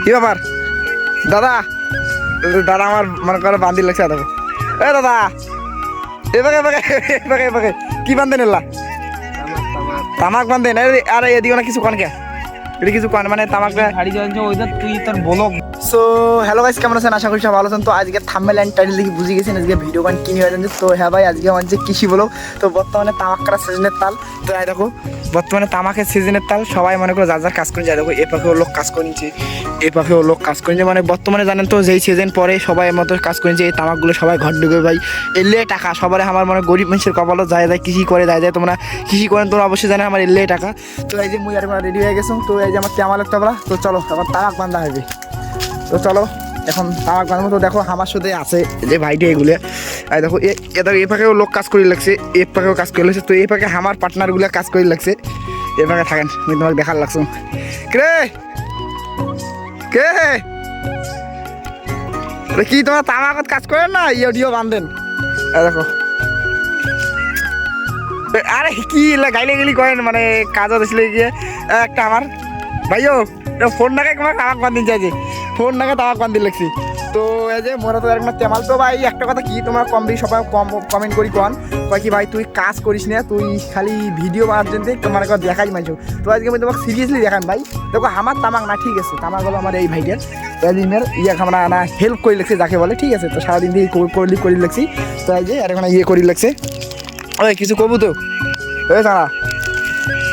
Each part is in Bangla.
কি ব্যাপার দাদা? দাদা আমার মনে করো বান্দিল লাগছে দেখো। এ দাদা এবারে এবারে এবারে এবারে কি বান্ধেন এলা? তামাক বান্ধেন? আরে এদিকে না কিছু কন কে? এটা কিছু কন মানে তামাকটা হাড়ি জ্বলছে ওইটা তুই তোর বলক। সো হ্যালো গাইস, কেমন আছেন? আশা করি সব ভালো আছেন। তো আজকে থাম্বনেল এন্ড টাইটেল দেখে বুঝে গেছেন আজকে ভিডিও গান কি নিয়ে হয়েছে। তো হ্যাঁ ভাই, আজকে আমার যে কৃষি বলো, তো বর্তমানে তামাক কাটা সিজনের তাল। তো এই দেখো বর্তমানে তামাকের সিজনের তাল, সবাই মনে করো যার যার কাজ করে যায়। দেখো এ পাখেও লোক কাজ করেছে, এ পাখেও লোক কাজ করেছে। মানে বর্তমানে জানেন তো যেই সিজন পরে সবাই মতো কাজ করেছে, এই তামাকগুলো সবাই ঘর ঢুকে ভাই এলে টাকা সবার। আমার মানে গরিব মানুষের কপালও যায় যায় কৃষি করে যায় যায়। তোমরা কৃষি করেন তোমরা অবশ্যই জানেন আমার এলে টাকা। তো এই যে মুই আর রেডি হয়ে গেছো। তো এই যে আমার তেমালের তবলা। তো চলো এখন তামাক বান্ধা হবে। তো চলো এখন তামাক বাঁধার মতো। দেখো আমার সাথে আছে যে ভাইটা এগুলো, এই দেখো এ পাখেও লোক কাজ করে লাগছে, এ পাখেও কাজ করে লাগছে। তো এই পাখে আমার পার্টনারগুলো কাজ করে লাগছে। এ পাখে থাকেন, আমি তোমাকে দেখার লাগছো। কে কে কি তোমার তামাকত কাজ করেন না? ইয়ে বান্ধেন দেখো। আরে কি গাইলে গেলি করেন মানে কাজও দিছিলে গিয়ে একটা আমার ভাইও ফোন নাকে তোমার তামাক বান্ধিন চাইছে, ফোন নাকে তামাক বান্ধিন লাগছি। তো এই যে মোরা তো একটা তেমাল। তো ভাই একটা কথা কি তোমার কম বেশি সবাই কমেন্ট করি কন কয় কি ভাই তুই কাজ করিস না, তুই খালি ভিডিও বানার জন্য তোমার একবার দেখাই মানছো। তো আজকে আমি তোমাকে সিরিয়াসলি দেখান ভাই। দেখো আমার তামাক না ঠিক আছে, তামাক হলো আমার এই ভাইটার দিনের ইয়ে আমরা না হেল্প করে লাগছে যাকে বলে, ঠিক আছে। তো সারাদিন দিয়ে করি লাগছি। তো এই যে আর এখন ইয়ে করি লাগছে। ওই কিছু কবু তো ওই জানা।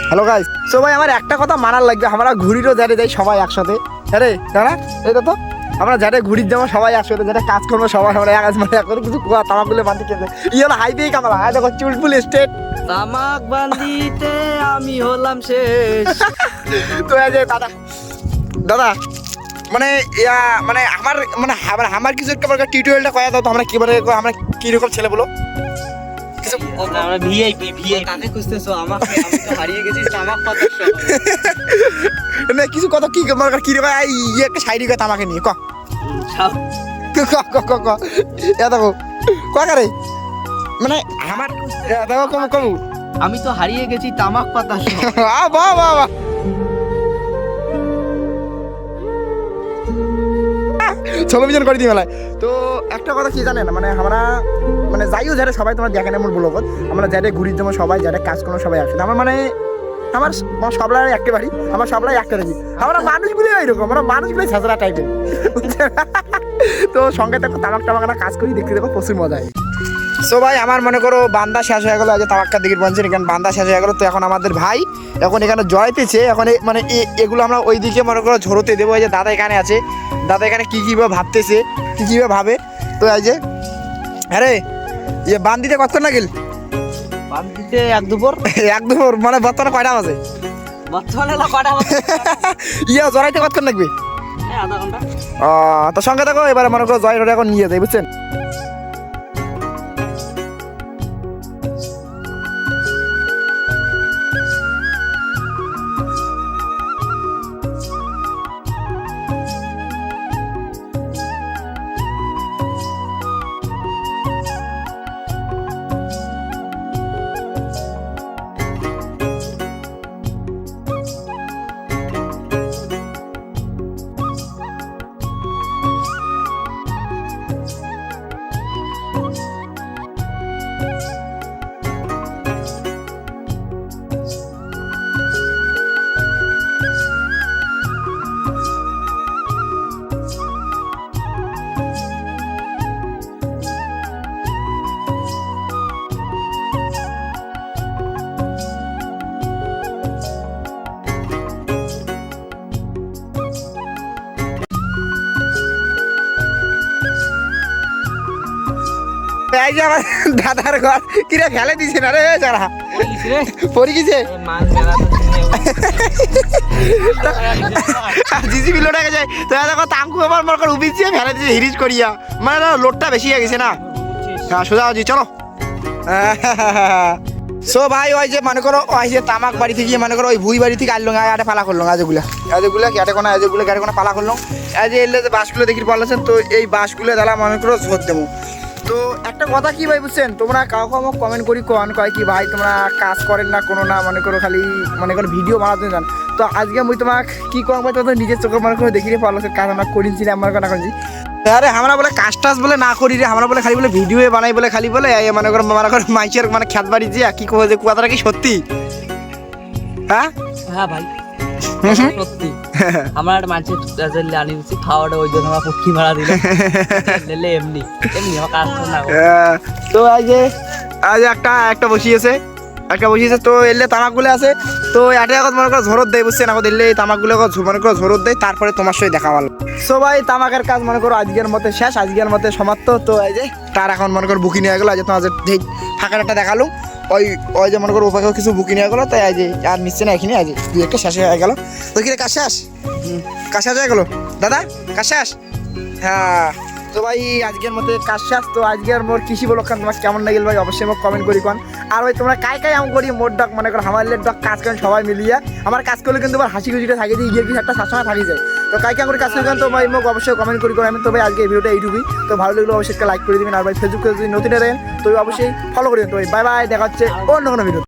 হ্যালো গাইস, সো ভাই আমার একটা কথা মানার লাগবে, আমরা ঘুরিরও যারে যাই সবাই একসাথে। আরে দাঁড়া এটা তো আমরা যারা ঘুরির যাবো সবাই একসাথে, যারা কাজ করবো সবাই আমরা এক মানে এখন কিছু তামাকগুলো বান্ধি খেতে ই হলো হাইওয়ে কামলা। হ্যাঁ দেখো চুলপুল স্টেট তামাক বান্ধিতে আমি হলাম শেষ। তো এই যে দাদা দাদা মানে মানে আমার কিছু একটা টিউটোরিয়ালটা কয়া দাও তো, আমরা কি মানে আমরা কিরকম ছেলে বলো কিছু। আমরা ভিআইপি কাকে খুঁজতেছো? আমাকে, আমি তো হারিয়ে গেছি তামাক পাতার সহ। না কিছু কত কি মানে কি রে ভাই ইয়ে একটা সাইডি কথা আমাকে নিয়ে ক দেখো কারে মানে আমার দেখো কম কম আমি তো হারিয়ে গেছি তামাক পাতার সহ। বাহ বাহ বাহ ছবিজন করে দিই মেলায়। তো একটা কথা কি জানেন মানে আমরা মানে যাইও যারা সবাই তোমার দেখেন এমন বলবো আমরা যারা ঘুরির জন্য সবাই যারা কাজ করবো সবাই একসাথে। আমার মানে আমার সবলাই একটা বাড়ি, আমার সবলাই একটা রাখি। আমরা মানুষগুলি এইরকম, আমরা মানুষগুলি ছাঁচড়া টাইপের। তো সঙ্গে দেখো তামাক টামাক কাজ করি দেখতে দেখো প্রচুর মজা হয়। সো ভাই আমার মনে করো বান্দা শেষ হয়ে গেলো, আজ তামাক্কার দিকে বলছেন এখানে বান্দা শেষ হয়ে গেলো। তো এখন আমাদের ভাই এখন এখানে জয়তেছে, এখন মানে এগুলো আমরা ওই দিকে মনে করো ঝরোতে দেবো। এই যে দাদা এখানে আছে, দাদা এখানে কী কীভাবে ভাবতেছে, কী কীভাবে ভাবে। তো এই যে আরে ইয়ে বান্দিতে কতক্ষণ লাগিল? বান্ধিতে এক দুপুর মানে বর্তমানে কয়টা বাজে? বর্তমানে কটা বাজে? ইয়ে জড়াইতে কতক্ষণ লাগবে? আধা ঘন্টা। তো সঙ্গে দেখো এবারে মনে করো জয় এখন নিয়ে যায় বুঝছেন। এই যে আমার দাদার ঘর কিরে ফেলে দিছে না রে যারা পড়ে গেছে জিজি বিলোটা গেছে। তো দেখো তাঙ্কু আমার মনে কর উবিছে ফেলে দিছে হিরিজ করিয়া, মানে লোডটা বেশি হয়ে গেছে না। হ্যাঁ সোজা জি চলো। সো ভাই ওই যে মনে করো ওই যে তামাক বাড়ি থেকে মনে করো ওই ভুই বাড়ি থেকে আনলো আটে পালা করলো আজগুলা কেটে কোনো গাড়ি কোনো পালা করলো। এই যে এলে যে বাসগুলো দেখি বলেছেন। তো এই বাসগুলো দাঁড়া মনে করো ঝোর দেবো। তো একটা কথা কি ভাই বুঝছেন, তোমরা কাউকে আমাকে কমেন্ট করি কন কয় কি ভাই তোমরা কাজ করেন না কোনো না, মনে করো খালি মনে করো ভিডিও বানাতে যান। তো আজকে মুই তোমাক কি কম ভাই, তোমরা নিজের চোখে মনে করে দেখিয়ে পারলো কাজ আমরা করিছি না আমার না করেছি। আরে আমরা বলে কাজ টাজ বলে না করি রে, আমরা বলে খালি বলে ভিডিও বানাই বলে খালি বলে মনে করো মাইকের মানে খ্যাত বাড়ি যে কি কো যে কথাটা কি সত্যি? হ্যাঁ হ্যাঁ ভাই সত্যি আমার একটা মানুষের আনি দিচ্ছি খাওয়াটা ওই জন্য আমার পুটকি মারা দিল নিলে এমনি এমনি আমার কাজ না। তো আজ একটা বসিয়েছে তো এলে তামাকগুলো আছে তো এটা এখন মনে করো ঝরত দেয় বুঝছেন, এখন এলে এই তামাকগুলো মনে করো ঝরত দেয়, তারপরে তোমার সঙ্গে দেখা হলো। সো ভাই তামাকের কাজ মনে করো আজকের মতে শেষ, আজকের মতে সমাপ্ত। তো এই যে তার এখন মনে করো বুকি নিয়ে গেলো, আজ তোমার যে ফাঁকাটা দেখালো ওই যে মনে করো ওপাকে কিছু বুকি নিয়ে গেলো, তাই আজ আর নিচ্ছে না এখানে, আজ দুই একটা শেষ হয়ে গেল। তো কিরে কাজ শেষ? কাজ শেষ হয়ে গেলো দাদা, কাজ শেষ? হ্যাঁ তো ভাই আজকের মধ্যে কাজ শেষ। তো আজকের মোর কৃষি বলো তোমার কেমন লাগিল ভাই অবশ্যই আমাকে কমেন্ট করি কোন। আর ভাই তোমরা কাই আম করি মোট ডাক মনে করো আমার ডাক কাজ করেন সবাই মিলিয়ে, আমার কাজ করলে কিন্তু আবার হাসি খুশিটা থাকে যে ইয়ের কিছু একটা সবসময় থাকি যায়। তো কাই করে কাজ করেন তো ভাই মোক অবশ্যই কমেন্ট করি কোন। আমি তো ভাই আজকে এই ভিডিওটা এইটুকুই, তো ভালো লাগলো অবশ্যই একটা লাইক করে দিবেন। আর ভাই ফেসবুকে যদি নতুন এলেন তো অবশ্যই ফলো করে দিন। তো ভাই বাই বাই, দেখা হচ্ছে অন্য কোনো ভিডিও।